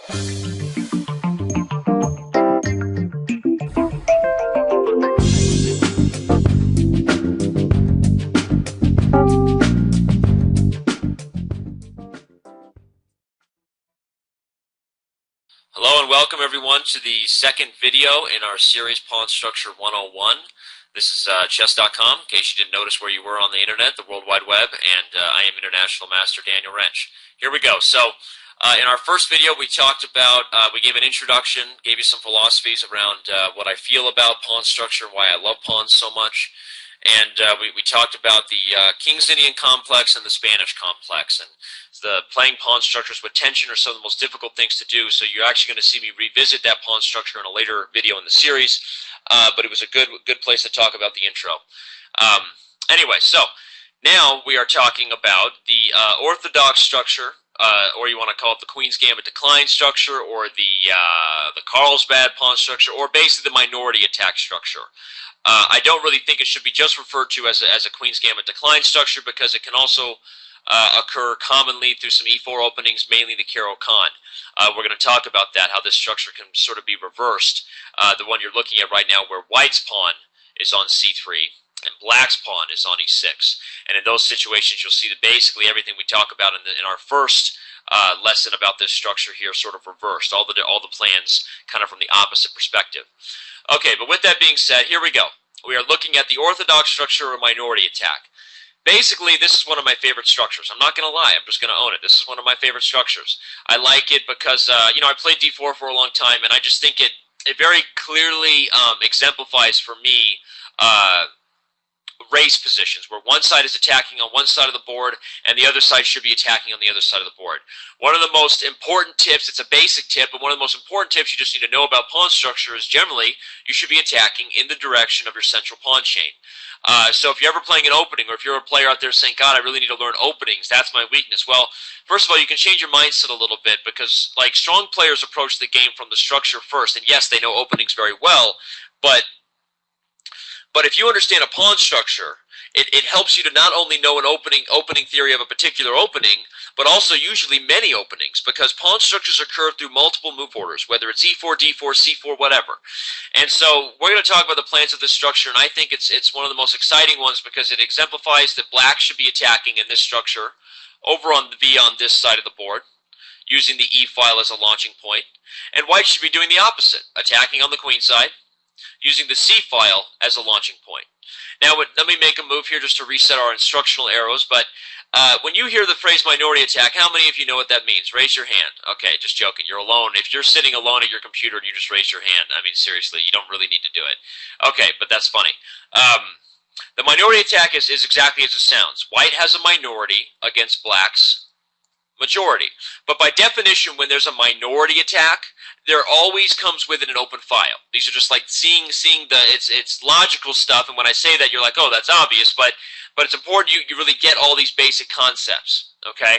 Hello and welcome everyone to the second video in our series Pawn Structure 101. This is Chess.com, in case you didn't notice where you were on the internet, the World Wide Web, and I am International Master Daniel Wrench. Here we go. So, in our first video we talked about, we gave an introduction, gave you some philosophies around what I feel about pawn structure, why I love pawns so much, and we talked about the King's Indian complex and the Spanish complex, and the playing pawn structures with tension are some of the most difficult things to do, so you're actually going to see me revisit that pawn structure in a later video in the series, but it was a good place to talk about the intro. Anyway, so now we are talking about the Orthodox structure, or you want to call it the Queen's Gambit decline structure, or the Carlsbad pawn structure, or basically the minority attack structure. I don't really think it should be just referred to as a Queen's Gambit decline structure, because it can also occur commonly through some e4 openings, mainly the Caro-Kann. We're going to talk about that, how this structure can sort of be reversed. The one you're looking at right now where white's pawn is on c3 and black's pawn is on e6. And in those situations, you'll see that basically everything we talk about in our first lesson about this structure here sort of reversed. All the plans kind of from the opposite perspective. Okay, but with that being said, here we go. We are looking at the Orthodox structure or minority attack. Basically, this is one of my favorite structures. I'm not going to lie. I'm just going to own it. This is one of my favorite structures. I like it because, you know, I played d4 for a long time, and I just think it very clearly exemplifies for me race positions, where one side is attacking on one side of the board, and the other side should be attacking on the other side of the board. One of the most important tips, it's a basic tip, but one of the most important tips you just need to know about pawn structure is generally you should be attacking in the direction of your central pawn chain. So if you're ever playing an opening, or if you're a player out there saying, God, I really need to learn openings, that's my weakness. Well, first of all, you can change your mindset a little bit, because like strong players approach the game from the structure first, and yes, they know openings very well, but if you understand a pawn structure, it helps you to not only know an opening theory of a particular opening, but also usually many openings, because pawn structures occur through multiple move orders, whether it's e4, d4, c4, whatever. And so we're going to talk about the plans of this structure, and I think it's one of the most exciting ones, because it exemplifies that black should be attacking in this structure over on the V on this side of the board, using the e file as a launching point, and white should be doing the opposite, attacking on the queen side, using the C file as a launching point. Now, let me make a move here just to reset our instructional arrows, but when you hear the phrase minority attack, how many of you know what that means? Raise your hand. Okay, just joking. You're alone. If you're sitting alone at your computer and you just raise your hand, I mean, seriously, you don't really need to do it. Okay, but that's funny. The minority attack is exactly as it sounds. White has a minority against black's majority. But by definition, when there's a minority attack, there always comes with it an open file. These are just like seeing the it's logical stuff, and when I say that, you're like, oh, that's obvious, but it's important you really get all these basic concepts, okay?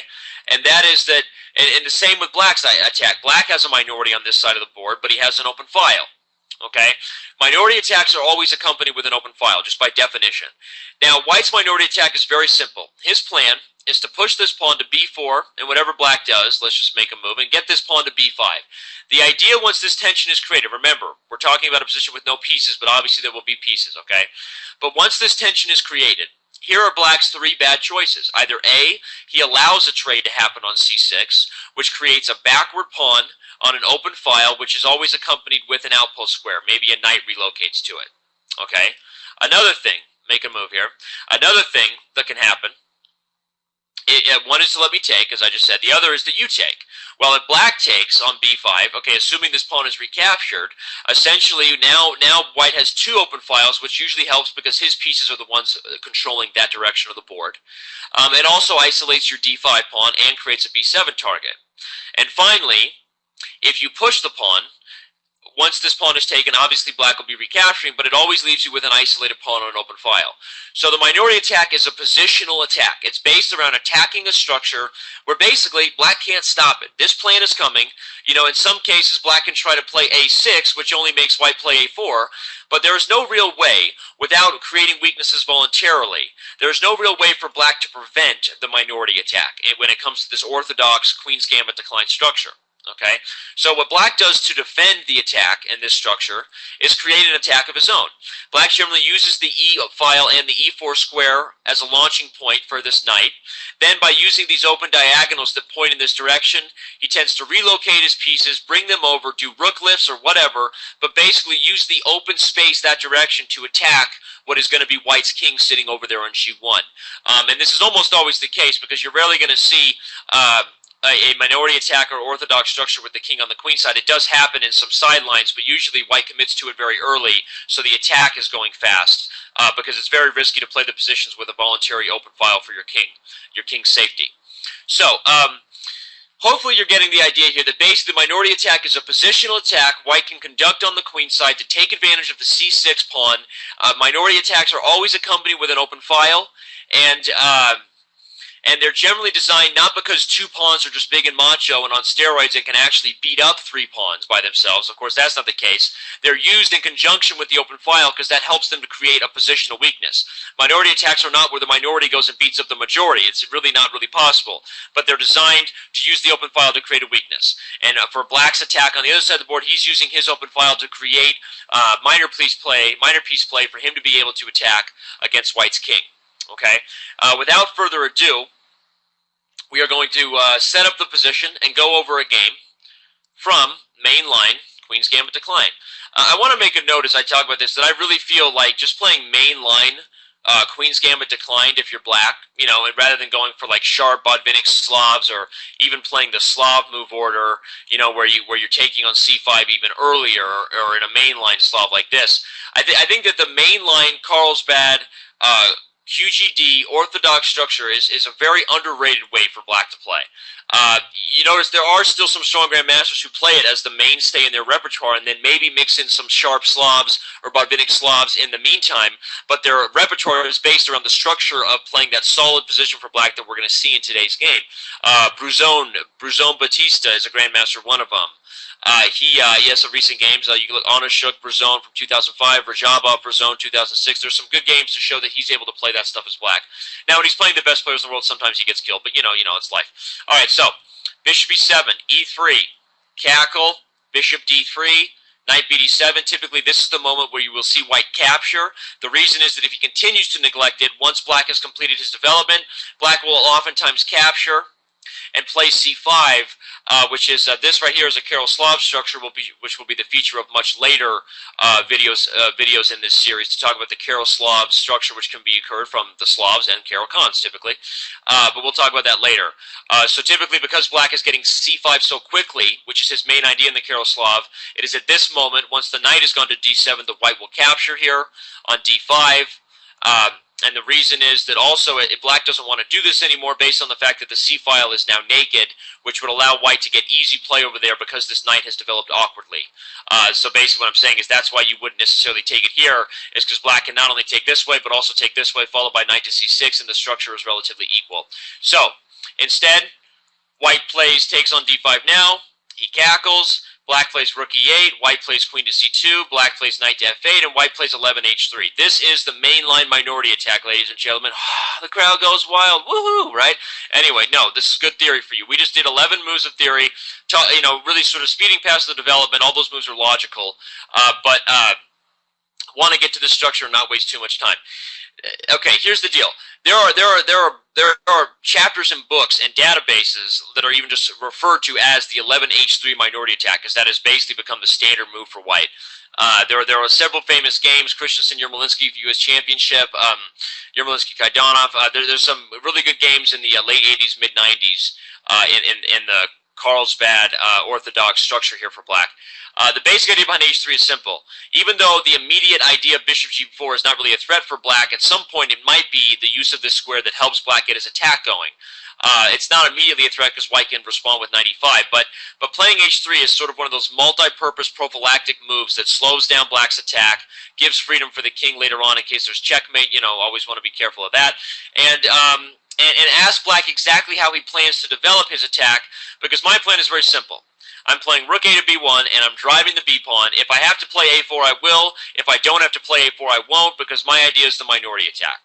And that is that, and the same with black's attack. Black has a minority on this side of the board, but he has an open file, okay? Minority attacks are always accompanied with an open file, just by definition. Now, white's minority attack is very simple. His plan is to push this pawn to b4, and whatever black does, let's just make a move, and get this pawn to b5. The idea, once this tension is created, remember, we're talking about a position with no pieces, but obviously there will be pieces, okay? But once this tension is created, here are black's three bad choices. Either A, he allows a trade to happen on c6, which creates a backward pawn on an open file, which is always accompanied with an outpost square. Maybe a knight relocates to it, okay? Another thing, make a move here, another thing that can happen, one is to let me take, as I just said. The other is that you take. Well, if black takes on b5, okay, assuming this pawn is recaptured, essentially now white has two open files, which usually helps because his pieces are the ones controlling that direction of the board. It also isolates your d5 pawn and creates a b7 target. And finally, if you push the pawn, once this pawn is taken, obviously black will be recapturing, but it always leaves you with an isolated pawn on an open file. So the minority attack is a positional attack. It's based around attacking a structure where basically black can't stop it. This plan is coming. You know, in some cases, black can try to play a6, which only makes white play a4, but there is no real way, without creating weaknesses voluntarily, there is no real way for black to prevent the minority attack when it comes to this orthodox Queen's Gambit decline structure. Okay, so what black does to defend the attack in this structure is create an attack of his own. Black generally uses the E file and the E4 square as a launching point for this knight. Then by using these open diagonals that point in this direction, he tends to relocate his pieces, bring them over, do rook lifts or whatever, but basically use the open space that direction to attack what is going to be white's king sitting over there on g1. And this is almost always the case because you're rarely going to see a minority attack or orthodox structure with the king on the queen side. It does happen in some sidelines, but usually white commits to it very early, so the attack is going fast because it's very risky to play the positions with a voluntary open file for your king's safety. So, hopefully you're getting the idea here that basically the minority attack is a positional attack white can conduct on the queen side to take advantage of the c6 pawn. Minority attacks are always accompanied with an open file, and they're generally designed not because two pawns are just big and macho and on steroids and can actually beat up three pawns by themselves. Of course, that's not the case. They're used in conjunction with the open file because that helps them to create a positional weakness. Minority attacks are not where the minority goes and beats up the majority. It's really not really possible. But they're designed to use the open file to create a weakness. And for black's attack on the other side of the board, he's using his open file to create minor piece play for him to be able to attack against white's king. Okay, without further ado, we are going to set up the position and go over a game from main line, Queen's Gambit Decline. I want to make a note as I talk about this that I really feel like just playing main line Queen's Gambit Declined if you're black, you know, and rather than going for like sharp Botvinnik Slavs or even playing the Slav move order, you know, where you're taking on c5 even earlier or in a mainline Slav like this. I think that the mainline Carlsbad QGD Orthodox Structure is a very underrated way for black to play. You notice there are still some strong grandmasters who play it as the mainstay in their repertoire and then maybe mix in some sharp Slavs or Botvinnik Slavs in the meantime, but their repertoire is based around the structure of playing that solid position for black that we're going to see in today's game. Bruzon Batista is a grandmaster, one of them. He has some recent games. You can look Onashuk Bruzon from 2005, Rajabov Bruzon 2006. There's some good games to show that he's able to play that stuff as black. Now, when he's playing the best players in the world, sometimes he gets killed, but you know, it's life. All right, so bishop e7, e3, cackle, bishop d3, knight bd7. Typically, this is the moment where you will see white capture. The reason is that if he continues to neglect it, once black has completed his development, black will oftentimes capture and play c5, which is this right here is a Caro-Slav structure, which will be the feature of much later videos in this series to talk about the Caro-Slav structure, which can be occurred from the Slavs and Caro-Khans typically. But we'll talk about that later. So typically, because black is getting c5 so quickly, which is his main idea in the Caro-Slav, it is at this moment, once the knight has gone to d7, the white will capture here on d5. And the reason is that also if black doesn't want to do this anymore based on the fact that the c-file is now naked, which would allow white to get easy play over there because this knight has developed awkwardly. So basically what I'm saying is that's why you wouldn't necessarily take it here, is because black can not only take this way, but also take this way, followed by knight to c6, and the structure is relatively equal. So, instead, white takes on d5 now, he cackles, black plays rook e8, white plays queen to c2, black plays knight to f8, and white plays 11 h3. This is the mainline minority attack, ladies and gentlemen. The crowd goes wild. Woohoo, right? Anyway, no, this is good theory for you. We just did 11 moves of theory, you know, really sort of speeding past the development. All those moves are logical, but want to get to this structure and not waste too much time. Okay, here's the deal. There are chapters and books and databases that are even just referred to as the 11h3 minority attack, because that has basically become the standard move for white. There are several famous games: Christensen, Yermolinsky U.S. Championship, Yermolinsky Kaidanov. There's some really good games in the late 80s, mid 90s in the Carlsbad Orthodox structure here for black. The basic idea behind h3 is simple. Even though the immediate idea of bishop g4 is not really a threat for black, at some point it might be the use of this square that helps black get his attack going. It's not immediately a threat because white can respond with knight e5, but playing h3 is sort of one of those multi-purpose prophylactic moves that slows down black's attack, gives freedom for the king later on in case there's checkmate. You know, always want to be careful of that. And ask black exactly how he plans to develop his attack, because my plan is very simple. I'm playing rook a to b1, and I'm driving the b-pawn. If I have to play a4, I will. If I don't have to play a4, I won't, because my idea is the minority attack.